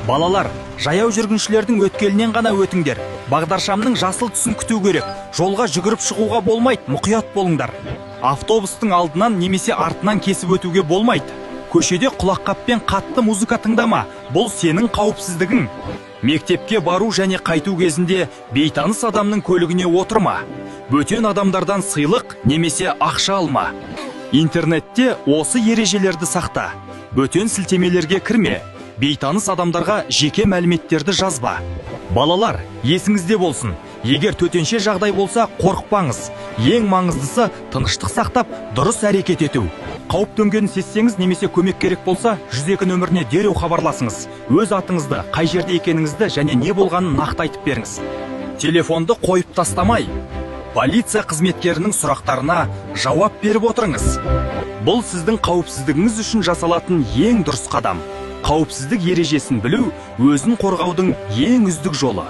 Балалар, жаяу жүргіншілердің өткелінен ғана өтіңдер. Бағдаршамның жасыл түсін күту керек. Жолға жүгіріп шығуға болмайды, мұқият болыңдар. Автобустың алдынан немесе артынан кесіп өтуге болмайды. Көшеде құлаққаппен қатты музыка тыңдама, бұл сенің қауіпсіздігің. Мектепке бару және қайту кезінде бейтаныс адамның көлігіне отырма. Бөтен адамдардан сыйлық немесе ақша алма. Интернетте осы ережелерді сақта. Бөтен сілтемелерге кірме. Бейтаныс адамдарға жеке мәліметтерді жазба. Балалар, есіңізде болсын. Егер төтенше жағдай болса, қорықпаңыз. Ең маңыздысы тыныштық сақтап, дұрыс әрекет ету. Қауіп төнгенін сезсеңіз немесе көмек керек болса, 102 нөміріне дереу хабарласыңыз. Өз атыңызды, қай жерде екеніңізді және не болғанын нақты айтып беріңіз. Телефонды қойып тастамай, полиция қызметкерінің сұрақтарына жауап беріп отырыңыз. Бұл сіздің қауіпсіздігіңіз үшін жасалатын ең дұрыс қадам. Қауіпсіздік ережесін білу өзін қорғаудың ең үздік жолы.